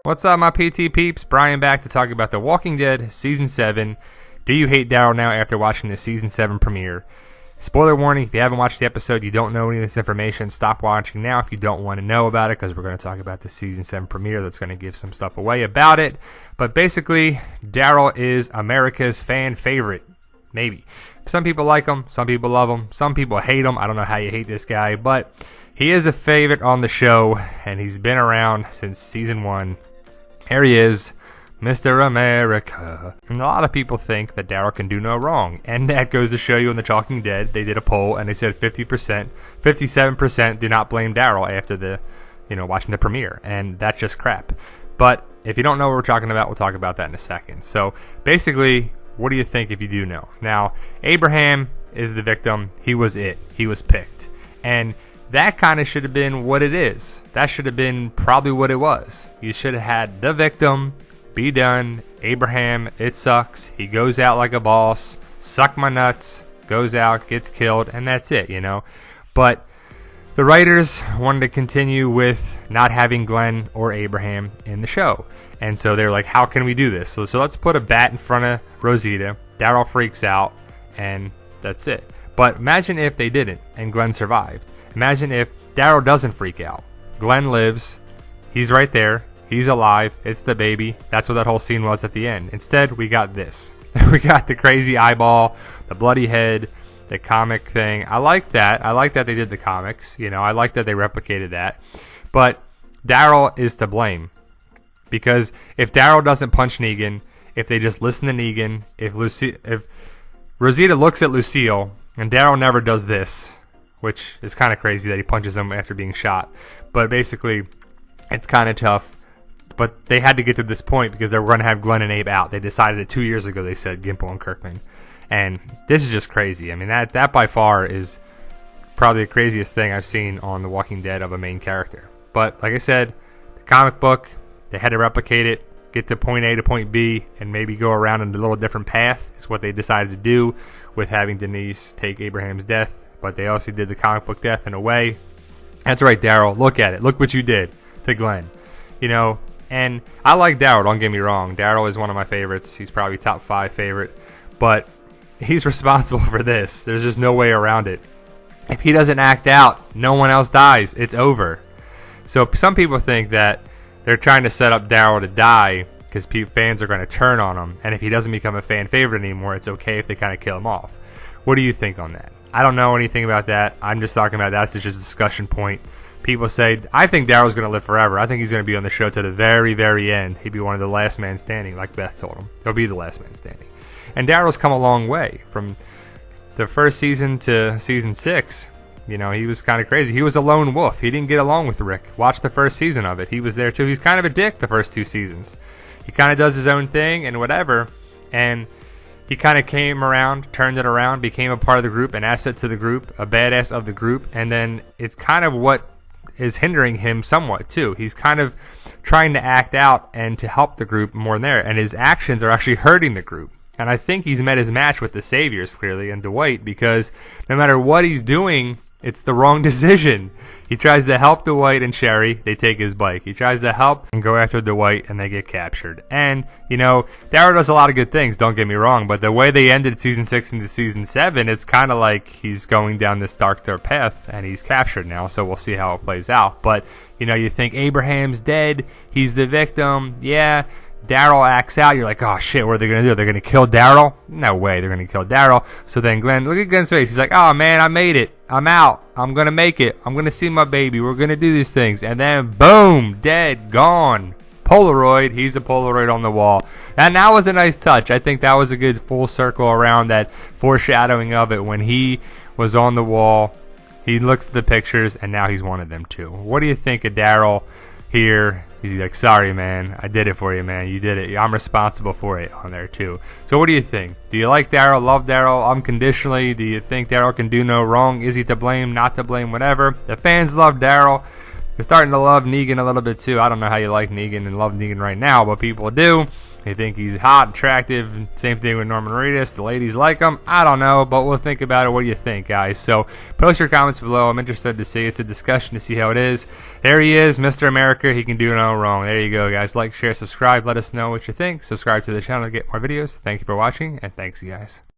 What's up, my PT peeps? Brian back to talk about The Walking Dead Season 7. Do you hate Daryl now after watching the Season 7 premiere? Spoiler warning, if you haven't watched the episode, you don't know any of this information, stop watching now if you don't want to know about it, because we're going to talk about the Season 7 premiere that's going to give some stuff away about it. But basically, Daryl is America's fan favorite. Maybe. Some people like him, some people love him, some people hate him. I don't know how you hate this guy, but he is a favorite on the show, and he's been around since Season 1. Here he is, Mr. America. And a lot of people think that Daryl can do no wrong. And that goes to show you in The Walking Dead, they did a poll and they said 57% do not blame Daryl after watching the premiere. And that's just crap. But if you don't know what we're talking about, we'll talk about that in a second. So basically, what do you think if you do know? Now, Abraham is the victim. He was it. He was picked. And that kind of should have been what it is. That should have been probably what it was. You should have had the victim be done. Abraham, it sucks. He goes out like a boss. Suck my nuts. Goes out, gets killed, and that's it, But the writers wanted to continue with not having Glenn or Abraham in the show. And so they're like, how can we do this? So let's put a bat in front of Rosita. Daryl freaks out, and that's it. But imagine if they didn't, and Glenn survived. Imagine if Daryl doesn't freak out. Glenn lives. He's right there. He's alive. It's the baby. That's what that whole scene was at the end. Instead, we got this. We got the crazy eyeball, the bloody head, the comic thing. I like that. I like that they did the comics. I like that they replicated that. But Daryl is to blame. Because if Daryl doesn't punch Negan, if they just listen to Negan, if Rosita looks at Lucille, and Daryl never does this, which is kind of crazy that he punches him after being shot. But basically, it's kind of tough. But they had to get to this point because they were going to have Glenn and Abe out. They decided it 2 years ago, they said, Gimple and Kirkman. And this is just crazy. I mean, that by far is probably the craziest thing I've seen on The Walking Dead of a main character. But like I said, the comic book, they had to replicate it, get to point A to point B, and maybe go around in a little different path is what they decided to do with having Denise take Abraham's death. But they also did the comic book death in a way. That's right, Daryl. Look at it. Look what you did to Glenn. And I like Daryl, don't get me wrong. Daryl is one of my favorites. He's probably top 5 favorite. But he's responsible for this. There's just no way around it. If he doesn't act out, no one else dies. It's over. So some people think that they're trying to set up Daryl to die because fans are going to turn on him. And if he doesn't become a fan favorite anymore, it's okay if they kind of kill him off. What do you think on that? I don't know anything about that. I'm just talking about that's just a discussion point. People say, I think Daryl's going to live forever. I think he's going to be on the show to the very, very end. He'd be one of the last man standing, like Beth told him. He'll be the last man standing. And Daryl's come a long way from the first season to season 6. He was kind of crazy. He was a lone wolf. He didn't get along with Rick. Watch the first season of it. He was there too. He's kind of a dick the first 2 seasons. He kind of does his own thing and whatever. And he kind of came around, turned it around, became a part of the group, an asset to the group, a badass of the group, and then it's kind of what is hindering him somewhat too. He's kind of trying to act out and to help the group more than there, and his actions are actually hurting the group. And I think he's met his match with the Saviors, clearly, and Dwight, because no matter what he's doing, it's the wrong decision. He tries to help Dwight and Sherry, they take his bike. He tries to help and go after Dwight, and they get captured. And, Daryl does a lot of good things, don't get me wrong, but the way they ended Season 6 into Season 7, it's kind of like he's going down this dark path, and he's captured now, so we'll see how it plays out. But, you think Abraham's dead, he's the victim, yeah. Daryl acts out, you're like, oh shit, what are they going to do? They're going to kill Daryl? No way, they're going to kill Daryl. So then Glenn, look at Glenn's face. He's like, oh man, I made it. I'm out. I'm going to make it. I'm going to see my baby. We're going to do these things. And then, boom, dead, gone. Polaroid, he's a Polaroid on the wall. And that was a nice touch. I think that was a good full circle around that foreshadowing of it when he was on the wall. He looks at the pictures, and now he's one of them too. What do you think of Daryl here? He's like, sorry, man. I did it for you, man. You did it. I'm responsible for it on there, too. So what do you think? Do you like Daryl, love Daryl unconditionally? Do you think Daryl can do no wrong? Is he to blame, not to blame, whatever? The fans love Daryl. They're starting to love Negan a little bit too. I don't know how you like Negan and love Negan right now, but people do. They think he's hot, attractive. Same thing with Norman Reedus. The ladies like him. I don't know, but we'll think about it. What do you think, guys? So post your comments below. I'm interested to see. It's a discussion to see how it is. There he is, Mr. America. He can do no wrong. There you go, guys. Like, share, subscribe. Let us know what you think. Subscribe to the channel to get more videos. Thank you for watching, and thanks, you guys.